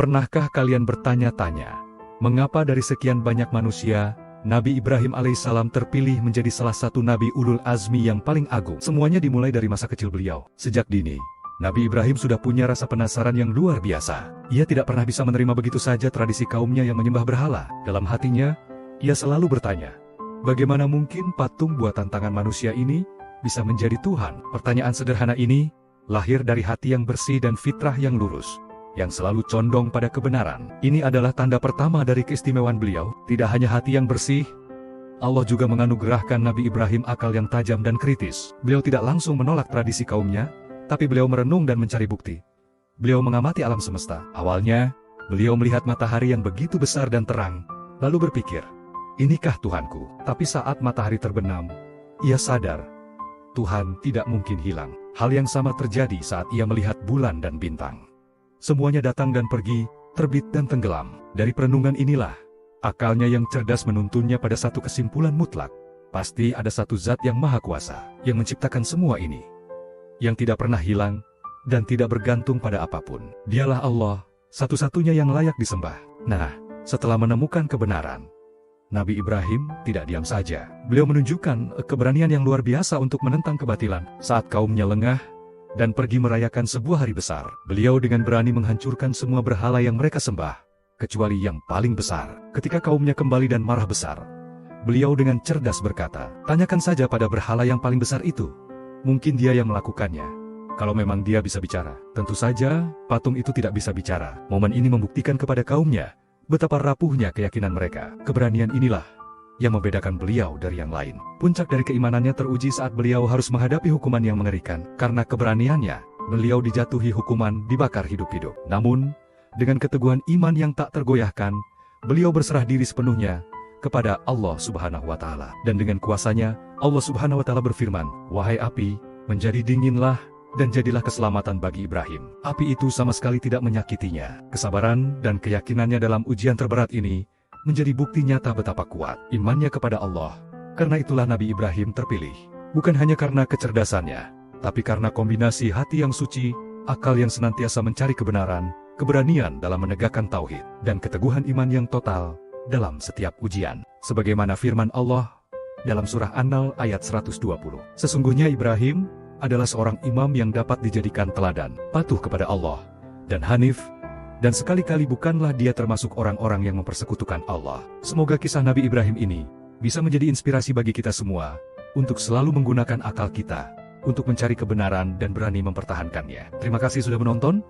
Pernahkah kalian bertanya-tanya, mengapa dari sekian banyak manusia, Nabi Ibrahim alaihissalam terpilih menjadi salah satu Nabi Ulul Azmi yang paling agung? Semuanya dimulai dari masa kecil beliau. Sejak dini, Nabi Ibrahim sudah punya rasa penasaran yang luar biasa. Ia tidak pernah bisa menerima begitu saja tradisi kaumnya yang menyembah berhala. Dalam hatinya, ia selalu bertanya, bagaimana mungkin patung buatan tangan manusia ini bisa menjadi Tuhan? Pertanyaan sederhana ini lahir dari hati yang bersih dan fitrah yang lurus, yang selalu condong pada kebenaran. Ini adalah tanda pertama dari keistimewaan beliau. Tidak hanya hati yang bersih, Allah juga menganugerahkan Nabi Ibrahim akal yang tajam dan kritis. Beliau tidak langsung menolak tradisi kaumnya, tapi beliau merenung dan mencari bukti. Beliau mengamati alam semesta. Awalnya, beliau melihat matahari yang begitu besar dan terang, lalu berpikir, inikah Tuhanku? Tapi saat matahari terbenam, ia sadar, Tuhan tidak mungkin hilang. Hal yang sama terjadi saat ia melihat bulan dan bintang. Semuanya datang dan pergi, terbit dan tenggelam. Dari perenungan inilah, akalnya yang cerdas menuntunnya pada satu kesimpulan mutlak. Pasti ada satu zat yang maha kuasa, yang menciptakan semua ini, yang tidak pernah hilang, dan tidak bergantung pada apapun. Dialah Allah, satu-satunya yang layak disembah. Nah, setelah menemukan kebenaran, Nabi Ibrahim tidak diam saja. Beliau menunjukkan keberanian yang luar biasa untuk menentang kebatilan. Saat kaumnya lengah dan pergi merayakan sebuah hari besar, beliau dengan berani menghancurkan semua berhala yang mereka sembah, kecuali yang paling besar. Ketika kaumnya kembali dan marah besar, beliau dengan cerdas berkata, tanyakan saja pada berhala yang paling besar itu. Mungkin dia yang melakukannya. Kalau memang dia bisa bicara. Tentu saja, patung itu tidak bisa bicara. Momen ini membuktikan kepada kaumnya betapa rapuhnya keyakinan mereka. Keberanian inilah yang membedakan beliau dari yang lain. Puncak dari keimanannya teruji saat beliau harus menghadapi hukuman yang mengerikan. Karena keberaniannya, beliau dijatuhi hukuman dibakar hidup-hidup. Namun, dengan keteguhan iman yang tak tergoyahkan, beliau berserah diri sepenuhnya kepada Allah Subhanahu wa Ta'ala. Dan dengan kuasanya, Allah Subhanahu wa Ta'ala berfirman, wahai api, menjadi dinginlah, dan jadilah keselamatan bagi Ibrahim. Api itu sama sekali tidak menyakitinya. Kesabaran dan keyakinannya dalam ujian terberat ini menjadi bukti nyata betapa kuat imannya kepada Allah. Karena itulah Nabi Ibrahim terpilih. Bukan hanya karena kecerdasannya, tapi karena kombinasi hati yang suci, akal yang senantiasa mencari kebenaran, keberanian dalam menegakkan tauhid, dan keteguhan iman yang total dalam setiap ujian. Sebagaimana firman Allah dalam surah An-Nahl ayat 120. Sesungguhnya Ibrahim adalah seorang imam yang dapat dijadikan teladan, patuh kepada Allah, dan hanif, dan sekali-kali bukanlah dia termasuk orang-orang yang mempersekutukan Allah. Semoga kisah Nabi Ibrahim ini bisa menjadi inspirasi bagi kita semua, untuk selalu menggunakan akal kita, untuk mencari kebenaran dan berani mempertahankannya. Terima kasih sudah menonton.